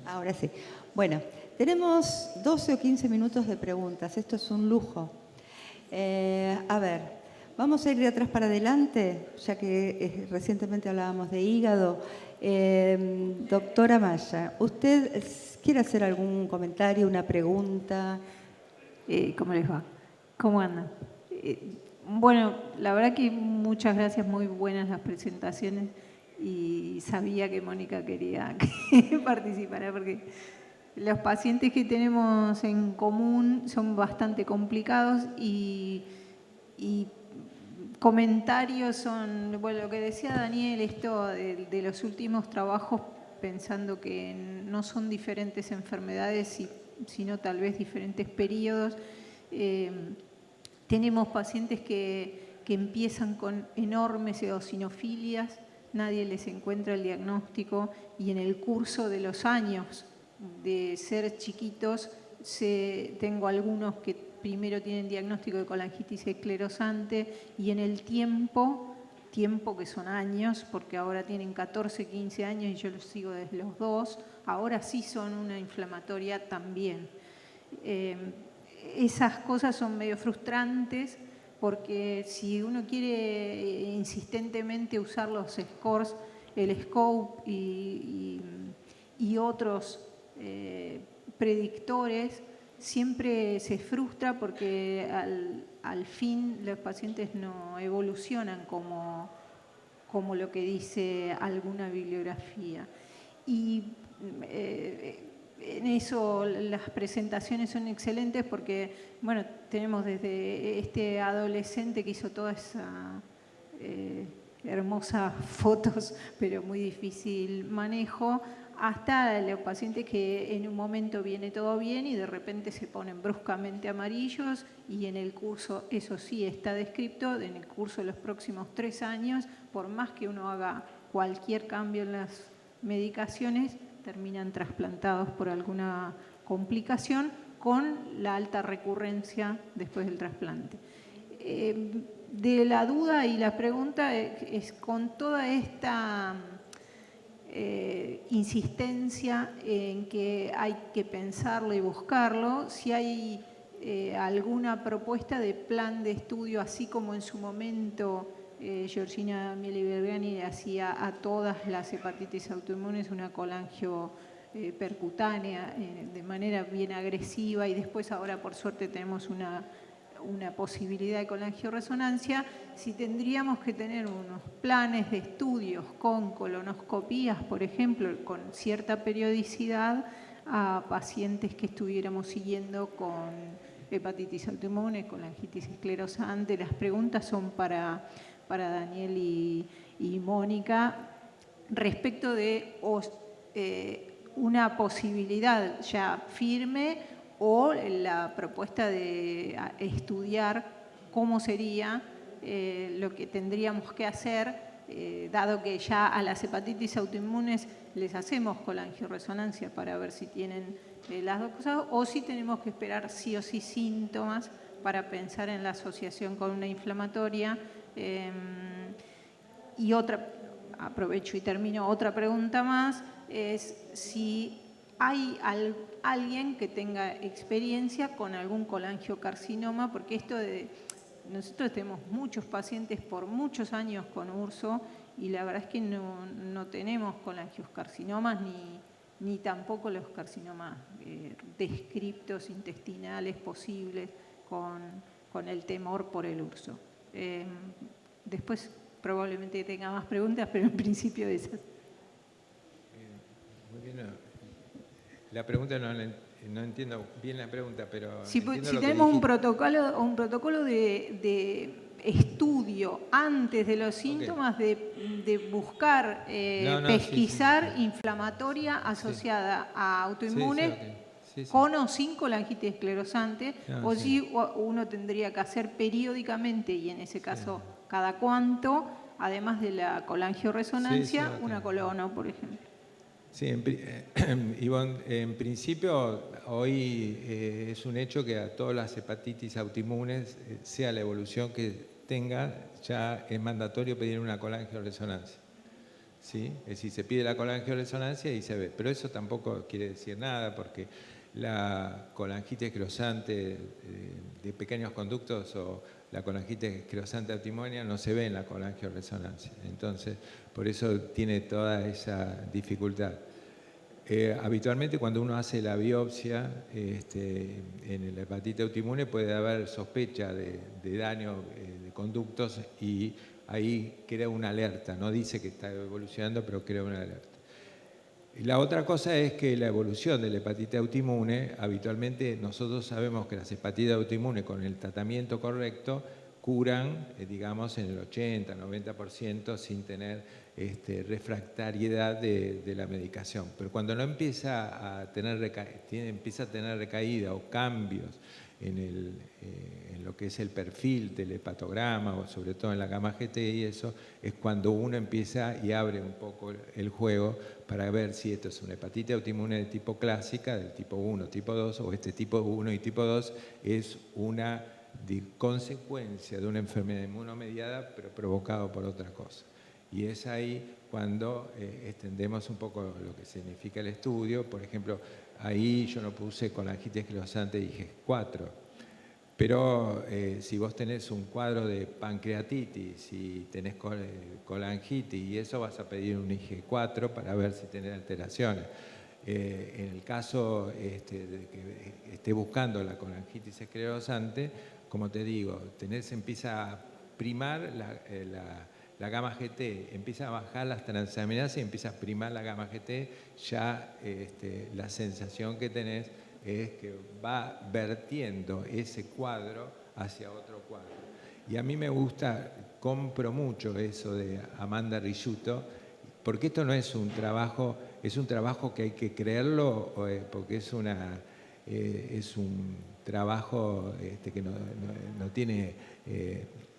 Ahora sí. Bueno, tenemos 12 o 15 minutos de preguntas. Esto es un lujo. A ver, vamos a ir de atrás para adelante, ya que recientemente hablábamos de hígado. Doctora Maya, ¿usted quiere hacer algún comentario, una pregunta? ¿Cómo les va? ¿Cómo andan? Bueno, la verdad que muchas gracias, muy buenas las presentaciones y sabía que Mónica quería que participara porque los pacientes que tenemos en común son bastante complicados y comentarios son, bueno, lo que decía Daniel, esto de los últimos trabajos, pensando que no son diferentes enfermedades, sino tal vez diferentes periodos. Tenemos pacientes que empiezan con enormes eosinofilias, nadie les encuentra el diagnóstico y en el curso de los años de ser chiquitos, tengo algunos que primero tienen diagnóstico de colangitis esclerosante y en el tiempo que son años, porque ahora tienen 14, 15 años y yo los sigo desde los 2, ahora sí son una inflamatoria también. Esas cosas son medio frustrantes porque si uno quiere insistentemente usar los scores, el SCOPE y otros predictores, siempre se frustra porque al fin los pacientes no evolucionan como lo que dice alguna bibliografía. Y en eso las presentaciones son excelentes porque, bueno, tenemos desde este adolescente que hizo toda esa hermosas fotos, pero muy difícil manejo, hasta los pacientes que en un momento viene todo bien y de repente se ponen bruscamente amarillos y en el curso, eso sí está descrito, en el curso de los próximos 3 años, por más que uno haga cualquier cambio en las medicaciones, terminan trasplantados por alguna complicación con la alta recurrencia después del trasplante. De la duda y la pregunta es con toda esta insistencia en que hay que pensarlo y buscarlo, si hay alguna propuesta de plan de estudio, así como en su momento Georgina Mieli-Bergani hacía a todas las hepatitis autoinmunes una colangio percutánea de manera bien agresiva y después ahora por suerte tenemos una posibilidad de colangioresonancia, si tendríamos que tener unos planes de estudios con colonoscopías, por ejemplo, con cierta periodicidad a pacientes que estuviéramos siguiendo con hepatitis autoinmune, colangitis esclerosante. Las preguntas son para Daniel y Mónica respecto de una posibilidad ya firme o la propuesta de estudiar cómo sería lo que tendríamos que hacer, dado que ya a las hepatitis autoinmunes les hacemos colangioresonancia para ver si tienen las dos cosas, o si tenemos que esperar sí o sí síntomas para pensar en la asociación con una inflamatoria. Y otra, aprovecho y termino, otra pregunta más, es si hay alguien que tenga experiencia con algún colangiocarcinoma, porque nosotros tenemos muchos pacientes por muchos años con URSO y la verdad es que no tenemos colangiocarcinomas ni tampoco los carcinomas descriptos intestinales posibles con el temor por el URSO. Después probablemente tenga más preguntas, pero en principio esas. Muy bien. La pregunta no entiendo bien la pregunta, pero si tenemos un protocolo de estudio antes de los síntomas, de buscar, pesquisar inflamatoria asociada a autoinmunes con o sin colangitis esclerosante, si uno tendría que hacer periódicamente, y en ese caso cada cuánto, además de la colangioresonancia, una colono, por ejemplo. Sí, Ivonne, en principio hoy es un hecho que a todas las hepatitis autoinmunes, sea la evolución que tenga, ya es mandatorio pedir una colangioresonancia. ¿sí? Es decir, se pide la colangioresonancia y se ve. Pero eso tampoco quiere decir nada, porque la colangitis esclerosante de pequeños conductos o la colangitis esclerosante autimonia no se ve en la colangioresonancia. Entonces, por eso tiene toda esa dificultad. Habitualmente cuando uno hace la biopsia en la hepatitis autoinmune puede haber sospecha de daño de conductos y ahí crea una alerta. No dice que está evolucionando, pero crea una alerta. Y la otra cosa es que la evolución de la hepatitis autoinmune, habitualmente nosotros sabemos que las hepatitis autoinmunes con el tratamiento correcto curan, digamos, en el 80-90% sin tener refractariedad de la medicación. Pero cuando no empieza a tener recaída o cambios en lo que es el perfil del hepatograma, o sobre todo en la gamma GT y eso, es cuando uno empieza y abre un poco el juego para ver si esto es una hepatitis autoinmune de tipo clásica, del tipo 1, tipo 2, o este tipo 1 y tipo 2 es una consecuencia de una enfermedad inmunomediada, pero provocado por otra cosa. Y es ahí cuando extendemos un poco lo que significa el estudio. Por ejemplo, ahí yo no puse colangitis esclerosante IG4, pero si vos tenés un cuadro de pancreatitis y tenés colangitis y eso, vas a pedir un IG4 para ver si tenés alteraciones. En el caso de que esté buscando la colangitis esclerosante, como te digo, empieza a primar la gamma GT, empieza a bajar las transaminasas y empieza a primar la gamma GT, ya la sensación que tenés es que va vertiendo ese cuadro hacia otro cuadro. Y a mí me gusta, compro mucho eso de Amanda Risciuto, porque esto no es un trabajo, es un trabajo que hay que creerlo, porque es un trabajo que no tiene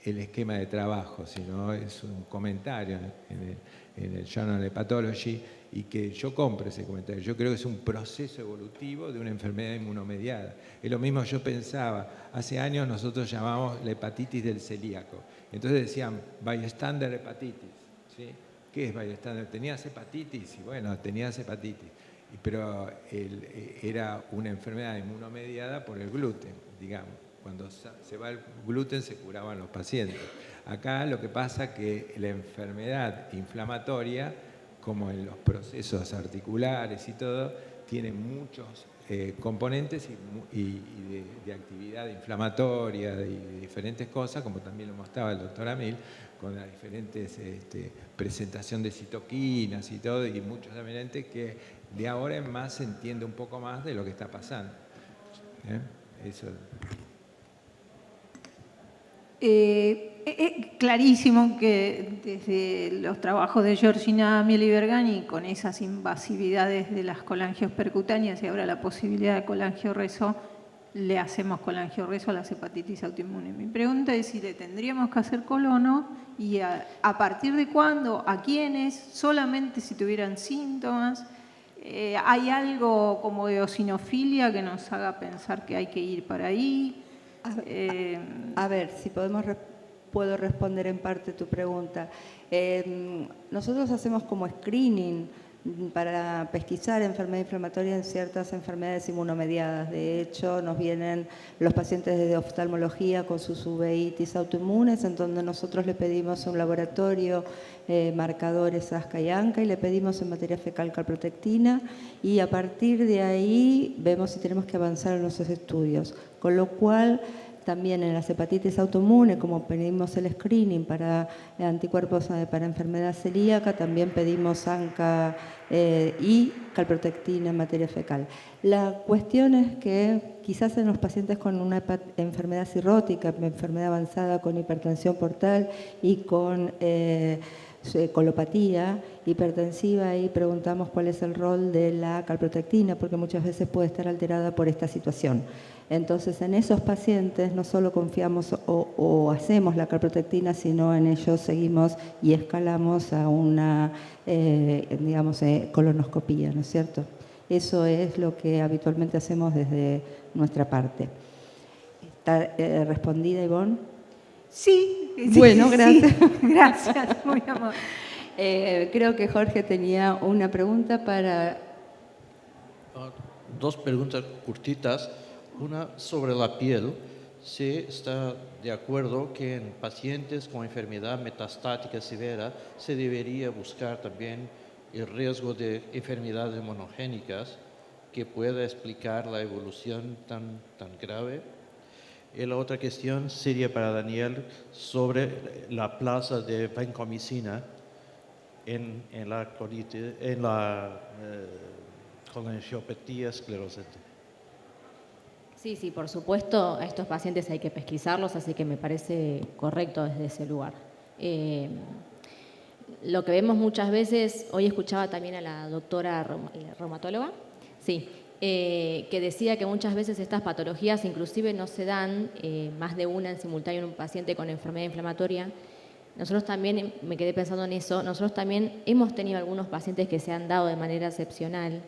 el esquema de trabajo, sino es un comentario en el Journal of Pathology, y que yo compro ese comentario. Yo creo que es un proceso evolutivo de una enfermedad inmunomediada. Es lo mismo yo pensaba, hace años nosotros llamamos la hepatitis del celíaco. Entonces decían, bystander hepatitis, ¿sí? ¿Qué es bystander? ¿Tenías hepatitis? Y bueno, tenías hepatitis. Pero era una enfermedad inmunomediada por el gluten, digamos. Cuando se va el gluten se curaban los pacientes. Acá lo que pasa es que la enfermedad inflamatoria, como en los procesos articulares y todo, tiene muchos componentes y de actividad inflamatoria, de diferentes cosas, como también lo mostraba el doctor Amil, con las diferentes presentación de citoquinas y todo, y muchos ambientes que de ahora en más se entiende un poco más de lo que está pasando. Eso. Clarísimo que desde los trabajos de Georgina Amiel y Bergani, con esas invasividades de las colangios percutáneas y ahora la posibilidad de colangiorreso, le hacemos colangiorreso a las hepatitis autoinmunes. Mi pregunta es si le tendríamos que hacer colono y a partir de cuándo, a quiénes, solamente si tuvieran síntomas. ¿Hay algo como eosinofilia que nos haga pensar que hay que ir para ahí? A ver, si puedo responder en parte tu pregunta. Nosotros hacemos como screening para pesquisar enfermedad inflamatoria en ciertas enfermedades inmunomediadas. De hecho, nos vienen los pacientes de oftalmología con sus uveitis autoinmunes, en donde nosotros le pedimos un laboratorio, marcadores ASCA y ANCA, y le pedimos en materia fecal calprotectina, y a partir de ahí vemos si tenemos que avanzar en nuestros estudios. Con lo cual, también en las hepatitis autoinmunes, como pedimos el screening para anticuerpos para enfermedad celíaca, también pedimos ANCA y calprotectina en materia fecal. La cuestión es que quizás en los pacientes con una enfermedad cirrótica, enfermedad avanzada con hipertensión portal y con colopatía hipertensiva, y preguntamos cuál es el rol de la calprotectina, porque muchas veces puede estar alterada por esta situación. Entonces, en esos pacientes no solo confiamos o hacemos la calprotectina, sino en ellos seguimos y escalamos a una, colonoscopía, ¿no es cierto? Eso es lo que habitualmente hacemos desde nuestra parte. ¿Está respondida, Ivonne? Sí. Bueno, gracias. Sí, gracias, muy amable. Creo que Jorge tenía una pregunta para... Dos preguntas cortitas. Una sobre la piel. ¿Se está de acuerdo que en pacientes con enfermedad metastática severa se debería buscar también el riesgo de enfermedades monogénicas que pueda explicar la evolución tan grave? Y la otra cuestión sería para Daniel sobre la plaza de vancomicina en la colangiopatía esclerosante. Sí, por supuesto, a estos pacientes hay que pesquisarlos, así que me parece correcto desde ese lugar. Lo que vemos muchas veces, hoy escuchaba también a la doctora reumatóloga, sí, que decía que muchas veces estas patologías inclusive no se dan más de una en simultáneo en un paciente con enfermedad inflamatoria. Nosotros también, me quedé pensando en eso, nosotros también hemos tenido algunos pacientes que se han dado de manera excepcional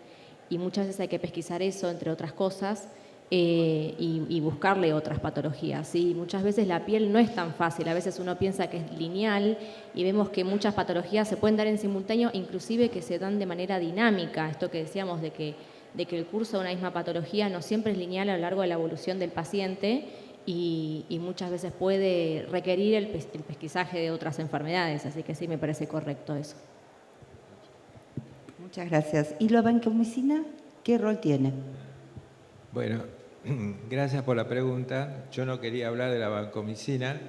y muchas veces hay que pesquisar eso, entre otras cosas, y buscarle otras patologías. ¿Sí? Muchas veces la piel no es tan fácil, a veces uno piensa que es lineal y vemos que muchas patologías se pueden dar en simultáneo, inclusive que se dan de manera dinámica, esto que decíamos de que el curso de una misma patología no siempre es lineal a lo largo de la evolución del paciente y muchas veces puede requerir el pesquisaje de otras enfermedades, así que sí me parece correcto eso. Muchas gracias. ¿Y la vancomicina qué rol tiene? Bueno, gracias por la pregunta. Yo no quería hablar de la vancomicina,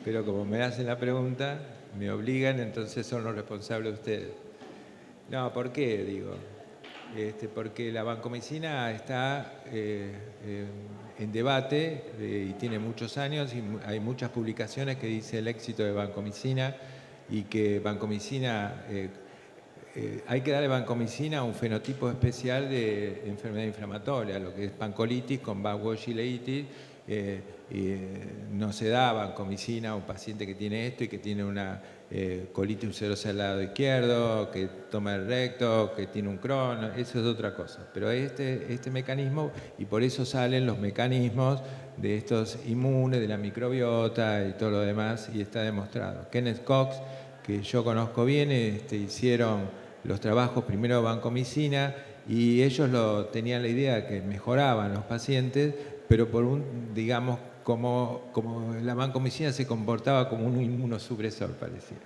pero como me hacen la pregunta, me obligan, entonces son los responsables ustedes. No, ¿por qué? Digo, porque la vancomicina está en debate y tiene muchos años y hay muchas publicaciones que dicen el éxito de vancomicina y que vancomicina... hay que darle vancomicina a un fenotipo especial de enfermedad inflamatoria, lo que es pancolitis con vancomicinitis. No se da vancomicina a un paciente que tiene esto y que tiene una colitis ulcerosa del lado izquierdo, que toma el recto, que tiene un Crohn, eso es otra cosa. Pero este mecanismo, y por eso salen los mecanismos de estos inmunes, de la microbiota y todo lo demás, y está demostrado. Kenneth Cox, que yo conozco bien, hicieron los trabajos primero de vancomicina y ellos tenían la idea de que mejoraban los pacientes, pero digamos, como la vancomicina se comportaba como un inmunosupresor, parecía.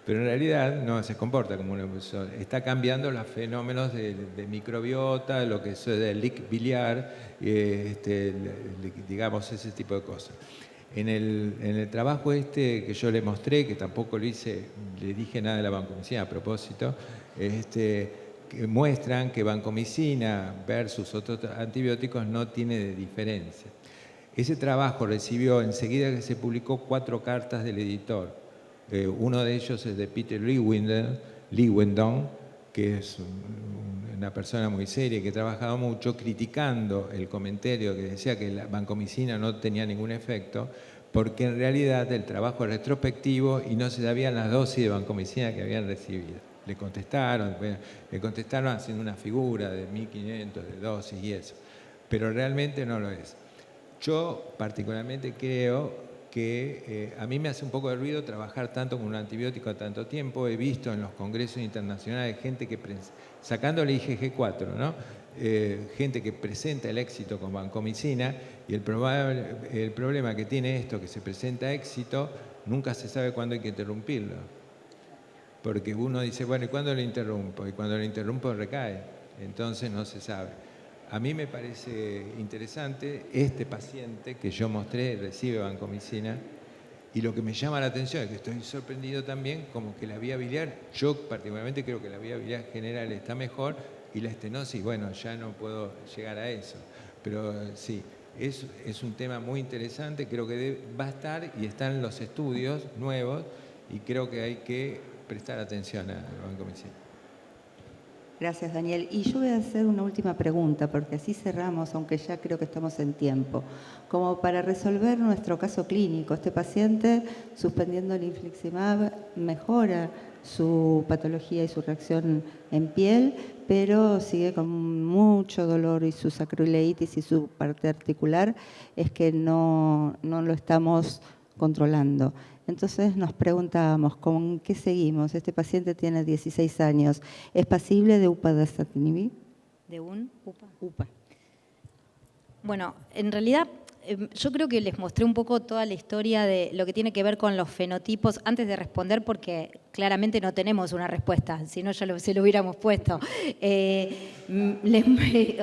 Pero en realidad no se comporta como un inmunosupresor. Está cambiando los fenómenos de microbiota, lo que es del leak biliar, digamos, ese tipo de cosas. En el trabajo que yo le mostré, que tampoco le dije nada de la vancomicina a propósito, que muestran que vancomicina versus otros antibióticos no tiene diferencia. Ese trabajo recibió, enseguida que se publicó, 4 cartas del editor. Uno de ellos es de Peter Lewendon, que es una persona muy seria que ha trabajado mucho, criticando el comentario que decía que la vancomicina no tenía ningún efecto, porque en realidad el trabajo es retrospectivo y no se sabían las dosis de vancomicina que habían recibido. Le contestaron haciendo una figura de 1500 de dosis y eso, pero realmente no lo es. Yo particularmente creo que a mí me hace un poco de ruido trabajar tanto con un antibiótico tanto tiempo. He visto en los congresos internacionales gente que, sacándole IgG4, ¿no? Gente que presenta el éxito con vancomicina y el problema que tiene esto, que se presenta éxito, nunca se sabe cuándo hay que interrumpirlo. Porque uno dice, bueno, ¿y cuándo lo interrumpo? Y cuando lo interrumpo recae. Entonces no se sabe. A mí me parece interesante este paciente que yo mostré, recibe vancomicina, y lo que me llama la atención es que estoy sorprendido también como que la vía biliar, yo particularmente creo que la vía biliar general está mejor y la estenosis, bueno, ya no puedo llegar a eso. Pero sí, es un tema muy interesante, creo que va a estar y están los estudios nuevos y creo que hay que prestar atención a la vancomicina. Gracias, Daniel. Y yo voy a hacer una última pregunta, porque así cerramos, aunque ya creo que estamos en tiempo. Como para resolver nuestro caso clínico, este paciente, suspendiendo el infliximab, mejora su patología y su reacción en piel, pero sigue con mucho dolor y su sacroileitis y su parte articular es que no lo estamos controlando. Entonces nos preguntábamos, ¿con qué seguimos? Este paciente tiene 16 años. ¿Es pasible de upadacitinib? ¿De un UPA? UPA. Bueno, en realidad yo creo que les mostré un poco toda la historia de lo que tiene que ver con los fenotipos antes de responder, porque claramente no tenemos una respuesta, si no ya se lo hubiéramos puesto.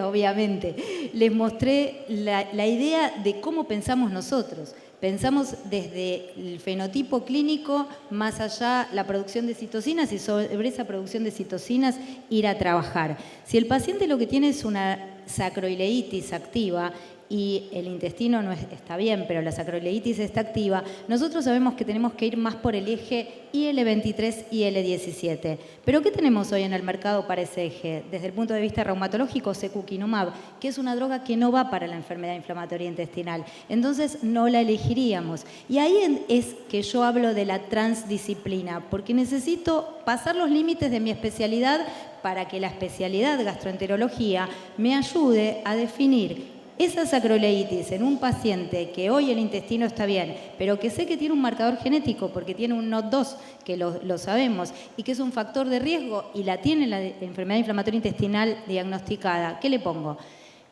Obviamente, les mostré la idea de cómo pensamos nosotros. Pensamos desde el fenotipo clínico, más allá la producción de citocinas y sobre esa producción de citocinas ir a trabajar. Si el paciente lo que tiene es una sacroileitis activa y el intestino no está bien, pero la sacroileitis está activa, nosotros sabemos que tenemos que ir más por el eje IL-23 y IL-17. ¿Pero qué tenemos hoy en el mercado para ese eje? Desde el punto de vista reumatológico, secukinumab, que es una droga que no va para la enfermedad inflamatoria intestinal. Entonces no la elegiríamos. Y ahí es que yo hablo de la transdisciplina, porque necesito pasar los límites de mi especialidad para que la especialidad gastroenterología me ayude a definir esa sacroileitis en un paciente que hoy el intestino está bien, pero que sé que tiene un marcador genético porque tiene un NOT2, que lo sabemos, y que es un factor de riesgo y la tiene la enfermedad inflamatoria intestinal diagnosticada. ¿Qué le pongo?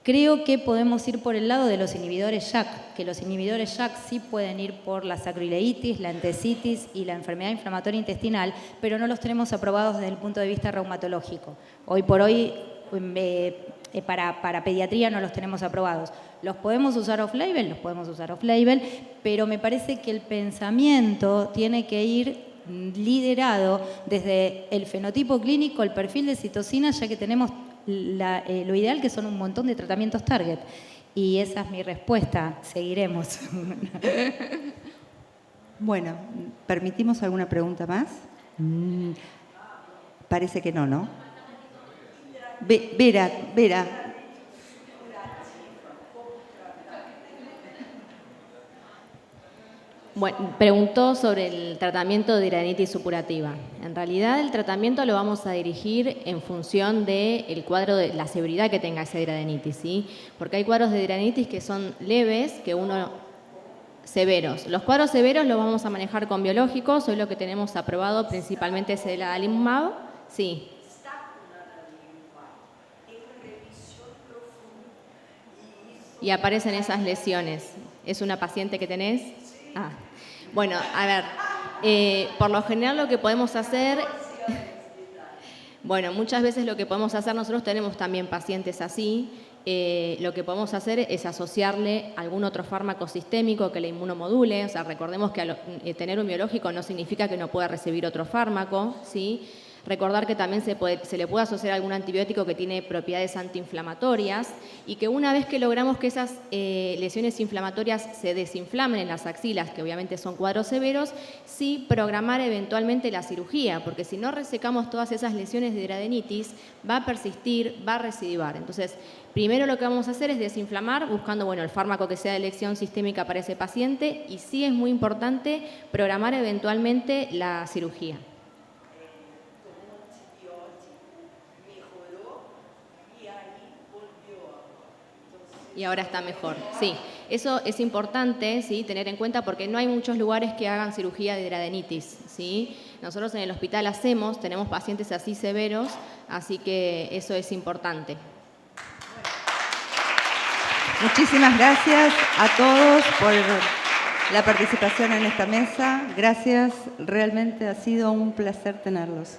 Creo que podemos ir por el lado de los inhibidores JAK, que los inhibidores JAK sí pueden ir por la sacroileitis, la entesitis y la enfermedad inflamatoria intestinal, pero no los tenemos aprobados desde el punto de vista reumatológico. Hoy por hoy, para pediatría no los tenemos aprobados. ¿Los podemos usar off-label? Los podemos usar off-label, pero me parece que el pensamiento tiene que ir liderado desde el fenotipo clínico, el perfil de citocinas, ya que tenemos lo ideal que son un montón de tratamientos target. Y esa es mi respuesta. Seguiremos. Bueno, ¿permitimos alguna pregunta más? Parece que no, ¿no? Vera. Bueno, preguntó sobre el tratamiento de hidradenitis supurativa. En realidad el tratamiento lo vamos a dirigir en función del cuadro de la severidad que tenga esa hidradenitis, ¿sí? Porque hay cuadros de hidradenitis que son leves, severos. Los cuadros severos los vamos a manejar con biológicos, hoy lo que tenemos aprobado principalmente es el adalimumab, sí. Y aparecen esas lesiones. ¿Es una paciente que tenés? Ah. Bueno, a ver, por lo general lo que podemos hacer, bueno, muchas veces lo que podemos hacer, nosotros tenemos también pacientes así, lo que podemos hacer es asociarle algún otro fármaco sistémico que le inmunomodule, o sea, recordemos que tener un biológico no significa que no pueda recibir otro fármaco, ¿sí? Recordar que también se le puede asociar algún antibiótico que tiene propiedades antiinflamatorias y que una vez que logramos que esas lesiones inflamatorias se desinflamen en las axilas, que obviamente son cuadros severos, sí programar eventualmente la cirugía, porque si no resecamos todas esas lesiones de hidradenitis, va a persistir, va a recidivar. Entonces, primero lo que vamos a hacer es desinflamar, buscando bueno, el fármaco que sea de elección sistémica para ese paciente y sí es muy importante programar eventualmente la cirugía. Y ahora está mejor, sí. Eso es importante, ¿sí? Tener en cuenta porque no hay muchos lugares que hagan cirugía de hidradenitis, ¿sí? Nosotros en el hospital tenemos pacientes así severos, así que eso es importante. Muchísimas gracias a todos por la participación en esta mesa. Gracias, realmente ha sido un placer tenerlos.